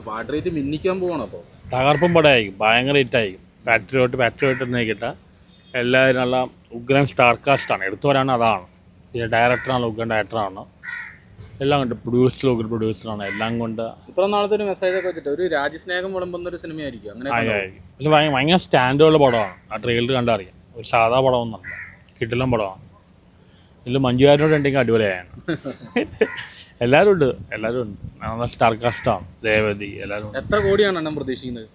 പാട്രീറ്റ് മിന്നിക്കാൻ പോകണം. അപ്പോൾ തകർപ്പും പടമായിരിക്കും, ഭയങ്കര ഹിറ്റായിരിക്കും. പാട്രിയോട്ട് നീക്കിട്ട എല്ലാവരും നല്ല ഉഗ്രൻ സ്റ്റാർ കാസ്റ്റാണ്. എടുത്തു വരാണ് അതാണ്. പിന്നെ ഡയറക്ടറാണ് ഉഗ്രൻ ഡയറക്ടറാണ്. എല്ലാം കൊണ്ട് പ്രൊഡ്യൂസറാണ്. എല്ലാം കൊണ്ട് ഇത്ര നാളത്തെ ഒരു മെസ്സേജ് ഒക്കെ വെച്ചിട്ട് ഒരു രാജ്യസ്നേഹം വിളമ്പുന്ന ഒരു സിനിമയായിരിക്കും. അങ്ങനെ ആയിരിക്കും. പക്ഷെ ഭയങ്കര സ്റ്റാൻഡേർഡ് പടമാണ്. ആ ട്രെയിലർ കണ്ടറിയാം. ഒരു സാധാ പടമൊന്നുമല്ല, കിടിലൻ പടമാണ്. ഇതിൽ മഞ്ജുവാരിനോട് ഉണ്ടെങ്കിൽ അടിപൊളിയാണ്. എല്ലാവരും ഉണ്ട്. നല്ല സ്റ്റാർ കാസ്റ്റാണ്. രേവതി എല്ലാവരും. എത്ര കോടിയാണ് എണ്ണം പ്രതീക്ഷിക്കുന്നത്?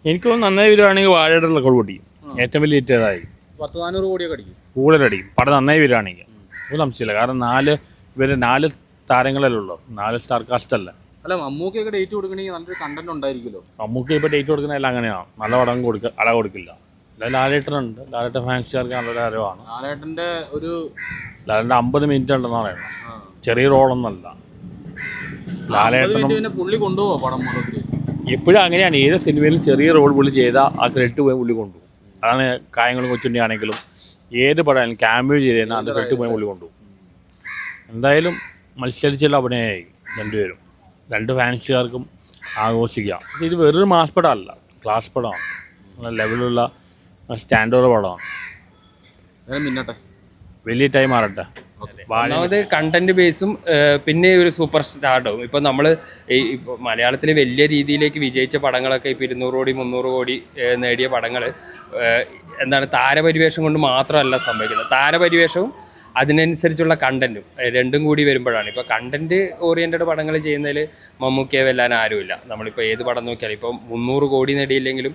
എനിക്ക് തോന്നുന്നു നന്നായി വരുവാണെങ്കിൽ വാഴയുടെ റെക്കോർഡ് പൊട്ടിക്കും. ഏറ്റവും വലിയ ഹിറ്റ് ഏതായി 10-400 കോടിയൊക്കെ അടിക്കും. കൂടുതലടിക്കും. പടം നന്നായി വരുവാണെങ്കിൽ ഒരു സംശയമില്ല. കാരണം 4 താരങ്ങളല്ലേ ഉള്ളൂ, 4 സ്റ്റാർ കാസ്റ്റ് അല്ല. അല്ല, മമ്മൂക്കൊക്കെ ഡേറ്റ് കൊടുക്കണമെങ്കിൽ നല്ലൊരു കണ്ടന്റ് ഉണ്ടായിരിക്കുമല്ലോ. മമ്മൂക്ക് ഇപ്പോൾ ഡേറ്റ് കൊടുക്കുന്നതെല്ലാം അങ്ങനെയാണ്. നല്ല പടം കൊടുക്കില്ല. ലാലേട്ടനുണ്ട്. ലാലേട്ടൻ ഫാൻസുകാർക്ക് നല്ലൊരു അറിവാണ്. ലാലേട്ടൻ്റെ 50 മിനിറ്റ് ഉണ്ടെന്ന് പറയുന്നത്. ചെറിയ റോളൊന്നുമല്ല ലാലേട്ടൻ. പുള്ളി കൊണ്ടുപോകും പടം മൊത്തത്തിൽ. എപ്പോഴും അങ്ങനെയാണ്. ഏത് സിനിമയിലും ചെറിയ റോൾ പുള്ളി ചെയ്താൽ ആ ക്രെഡിറ്റ് പോയി പുള്ളി കൊണ്ടുപോകും. അതാണ് കായങ്ങളും കൊച്ചുണ്ണി ആണെങ്കിലും ഏത് പടമായാലും ക്യാമ്പിയോ ചെയ്ത് കഴിഞ്ഞാൽ അത് ക്രെഡിറ്റ് പോയി പുള്ളി കൊണ്ടുപോകും. എന്തായാലും മത്സരിച്ചുള്ള അഭിനയമായി രണ്ടുപേരും. 2 ഫാൻസുകാർക്കും ആഘോഷിക്കാം. ഇത് വെറൊരു മാസ് പടമല്ല, ക്ലാസ് പടമാണ്. നല്ല ലെവലുള്ള സ്റ്റാൻഡേർഡ് പടമാണ്. മിന്നട്ടെ, വലിയ ടൈം മാറട്ടെ. ഒന്നാമത് കണ്ടന്റ് ബേസും പിന്നെ ഒരു സൂപ്പർ സ്റ്റാർഡും. ഇപ്പം നമ്മൾ ഇപ്പോൾ മലയാളത്തിൽ വലിയ രീതിയിലേക്ക് വിജയിച്ച പടങ്ങളൊക്കെ ഇപ്പോൾ 200 കോടി 300 കോടി നേടിയ പടങ്ങൾ എന്താണ് താരപരിവേഷം കൊണ്ട് മാത്രമല്ല സംഭവിക്കുന്നത്. താരപരിവേഷവും അതിനനുസരിച്ചുള്ള കണ്ടന്റും രണ്ടും കൂടി വരുമ്പോഴാണ്. ഇപ്പോൾ കണ്ടന്റ് ഓറിയൻറ്റഡ് പടങ്ങൾ ചെയ്യുന്നതിൽ മമ്മൂക്കയെ വെല്ലാൻ ആരുമില്ല. നമ്മളിപ്പോൾ ഏത് പടം നോക്കിയാലും ഇപ്പോൾ 300 കോടി നേടിയില്ലെങ്കിലും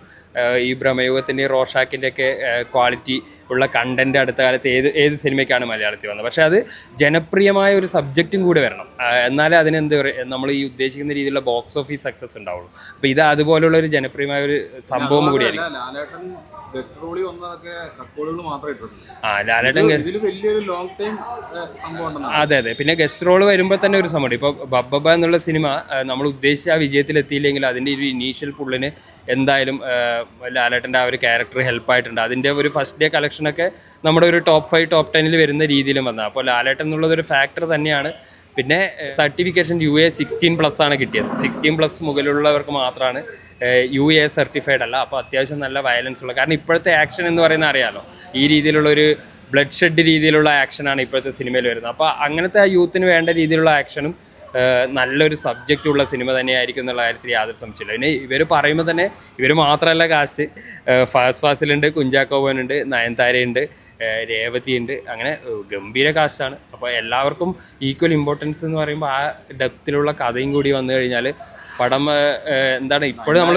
ഈ ഭ്രമയുഗത്തിൻ്റെ റോഷാക്കിൻ്റെ ഒക്കെ ക്വാളിറ്റി ഉള്ള കണ്ടന്റ് അടുത്ത കാലത്ത് ഏത് സിനിമയ്ക്കാണ് മലയാളത്തിൽ വന്നത്. പക്ഷേ അത് ജനപ്രിയമായ ഒരു സബ്ജക്റ്റും കൂടി വരണം. എന്നാലേ അതിനെന്ത് നമ്മൾ ഈ ഉദ്ദേശിക്കുന്ന രീതിയിലുള്ള ബോക്സ് ഓഫീസ് സക്സസ് ഉണ്ടാവുള്ളൂ. അപ്പോൾ ഇത് അതുപോലുള്ള ഒരു ജനപ്രിയമായ ഒരു സംഭവം കൂടിയായിരിക്കും. ലാലേട്ടൻ അതെ. പിന്നെ ഗസ്റ്റ് റോള് വരുമ്പോൾ തന്നെ ഒരു സംഭവം. ഇപ്പോൾ ബബ്ബ എന്നുള്ള സിനിമ നമ്മൾ ഉദ്ദേശിച്ച ആ വിജയത്തിലെത്തിയില്ലെങ്കിൽ അതിൻ്റെ ഒരു ഇനീഷ്യൽ പുള്ളിന് എന്തായാലും ലാലേട്ടൻ്റെ ആ ഒരു ക്യാരക്ടർ ഹെൽപ്പായിട്ടുണ്ട്. അതിൻ്റെ ഒരു ഫസ്റ്റ് ഡേ കളക്ഷനൊക്കെ നമ്മുടെ ഒരു ടോപ്പ് 5 ടോപ്പ് 10 വരുന്ന രീതിയിലും വന്നത്. അപ്പോൾ ലാലേട്ടൻ എന്നുള്ളതൊരു ഫാക്ടർ തന്നെയാണ്. പിന്നെ സർട്ടിഫിക്കേഷൻ UA 16+ ആണ് കിട്ടിയത്. 16+ മുകളിലുള്ളവർക്ക് മാത്രമാണ് UA സർട്ടിഫൈഡ് അല്ല. അപ്പോൾ അത്യാവശ്യം നല്ല വയലൻസ് ഉള്ള, കാരണം ഇപ്പോഴത്തെ ആക്ഷൻ എന്ന് പറയുന്നത് അറിയാമല്ലോ, ഈ രീതിയിലുള്ളൊരു ബ്ലഡ് ഷെഡ് രീതിയിലുള്ള ആക്ഷനാണ് ഇപ്പോഴത്തെ സിനിമയിൽ വരുന്നത്. അപ്പോൾ അങ്ങനത്തെ ആ യൂത്തിന് വേണ്ട രീതിയിലുള്ള ആക്ഷനും നല്ലൊരു സബ്ജക്റ്റുള്ള സിനിമ തന്നെയായിരിക്കും എന്നുള്ള കാര്യത്തിൽ യാതൊരു സംശയമില്ല. പിന്നെ ഇവർ പറയുമ്പോൾ തന്നെ ഇവർ മാത്രമല്ല കാസ്റ്റ്, ഫഹദ് ഫാസിലുണ്ട്, കുഞ്ചാക്കോ ബോബനുണ്ട്, നയൻതാരയുണ്ട്, രേവതിയുണ്ട്. അങ്ങനെ ഗംഭീര കാസ്റ്റാണ്. അപ്പോൾ എല്ലാവർക്കും ഈക്വൽ ഇമ്പോർട്ടൻസ് എന്ന് പറയുമ്പോൾ ആ ഡെപ്തിലുള്ള കഥയും കൂടി വന്നു കഴിഞ്ഞാൽ പടം എന്താണ് ഇപ്പോഴും നമ്മൾ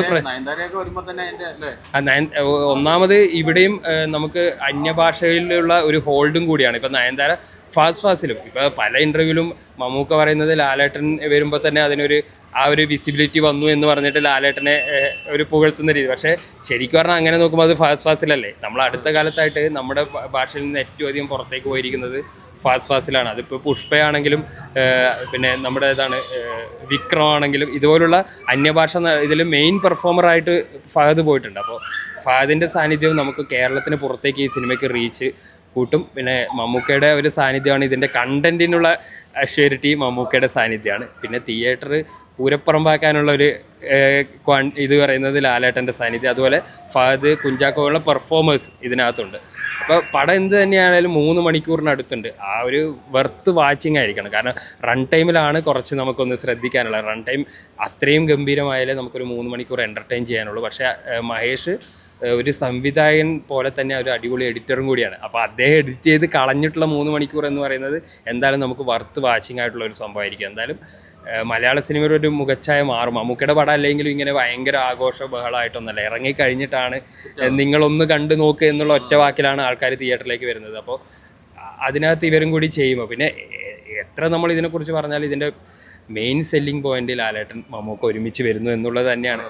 ഒന്നാമത് ഇവിടെയും നമുക്ക് അന്യഭാഷയിലുള്ള ഒരു ഹോൾഡും കൂടിയാണ്. ഇപ്പം നയൻതാര ഫാസിലും ഇപ്പോൾ പല ഇൻ്റർവ്യൂവിലും മമ്മൂക്ക പറയുന്നത് ലാലേട്ടൻ വരുമ്പോൾ തന്നെ അതിനൊരു ആ ഒരു വിസിബിലിറ്റി വന്നു എന്ന് പറഞ്ഞിട്ട് ലാലേട്ടനെ ഒരു പുകഴ്ത്തുന്ന രീതി. പക്ഷേ ശരിക്കും പറഞ്ഞാൽ അങ്ങനെ നോക്കുമ്പോൾ അത് ഫാസിലല്ലേ. നമ്മൾ അടുത്ത കാലത്തായിട്ട് നമ്മുടെ ഭാഷയിൽ നിന്ന് ഏറ്റവും അധികം പുറത്തേക്ക് പോയിരിക്കുന്നത് ഫാസിലാണ്. അതിപ്പോൾ പുഷ്പയാണെങ്കിലും പിന്നെ നമ്മുടെ വിക്രമാണെങ്കിലും ഇതുപോലുള്ള അന്യഭാഷ ഇതിൽ മെയിൻ പെർഫോമറായിട്ട് ഫഹദ് പോയിട്ടുണ്ട്. അപ്പോൾ ഫഹദിൻ്റെ സാന്നിധ്യവും നമുക്ക് കേരളത്തിന് പുറത്തേക്ക് ഈ സിനിമയ്ക്ക് റീച്ച് കൂട്ടും. പിന്നെ മമ്മൂക്കയുടെ ഒരു സാന്നിധ്യമാണ് ഇതിൻ്റെ കണ്ടൻറ്റിനുള്ള അഷ്യൂരിറ്റി. മമ്മൂക്കയുടെ സാന്നിധ്യമാണ്. പിന്നെ തിയേറ്റർ പൂരപ്പുറമ്പാക്കാനുള്ള ഒരു ഇത് പറയുന്നത് ലാലേട്ടൻ്റെ സാന്നിധ്യം. അതുപോലെ ഫഹദ്, കുഞ്ചാക്കോയുള്ള പെർഫോമേഴ്സ് ഇതിനകത്തുണ്ട്. അപ്പോൾ പടം എന്ത് തന്നെയാണെങ്കിലും 3 മണിക്കൂറിനടുത്തുണ്ട്. ആ ഒരു വെർത്ത് വാച്ചിങ് ആയിരിക്കണം. കാരണം റൺ ടൈമിലാണ് കുറച്ച് നമുക്കൊന്ന് ശ്രദ്ധിക്കാനുള്ളത്. റൺ ടൈം അത്രയും ഗംഭീരമായാലേ നമുക്കൊരു 3 മണിക്കൂർ എൻ്റർടൈൻ ചെയ്യാനുള്ളൂ. പക്ഷേ മഹേഷ് ഒരു സംവിധായകൻ പോലെ തന്നെ ഒരു അടിപൊളി എഡിറ്ററും കൂടിയാണ്. അപ്പോൾ അദ്ദേഹം എഡിറ്റ് ചെയ്ത് കളഞ്ഞിട്ടുള്ള 3 മണിക്കൂർ എന്ന് പറയുന്നത് എന്തായാലും നമുക്ക് വർത്ത് വാച്ചിങ് ആയിട്ടുള്ള ഒരു സംഭവമായിരിക്കും. എന്തായാലും മലയാള സിനിമയുടെ ഒരു മുഖച്ഛായ മാറും. മമ്മൂക്കയുടെ പടം അല്ലെങ്കിലും ഇങ്ങനെ ഭയങ്കര ആഘോഷ ബഹളമായിട്ടൊന്നല്ല. ഇറങ്ങിക്കഴിഞ്ഞിട്ടാണ് നിങ്ങളൊന്ന് കണ്ടു നോക്കുക എന്നുള്ള ഒറ്റ വാക്കിലാണ് ആൾക്കാർ തിയേറ്ററിലേക്ക് വരുന്നത്. അപ്പോൾ അതിനകത്ത് ഇവരും കൂടി ചെയ്യുമ്പോൾ പിന്നെ എത്ര നമ്മൾ ഇതിനെക്കുറിച്ച് പറഞ്ഞാൽ ഇതിൻ്റെ മെയിൻ സെല്ലിംഗ് പോയിന്റ് ലാലേട്ടൻ മമ്മൂക്ക ഒരുമിച്ച് വരുന്നു എന്നുള്ളത് തന്നെയാണ്.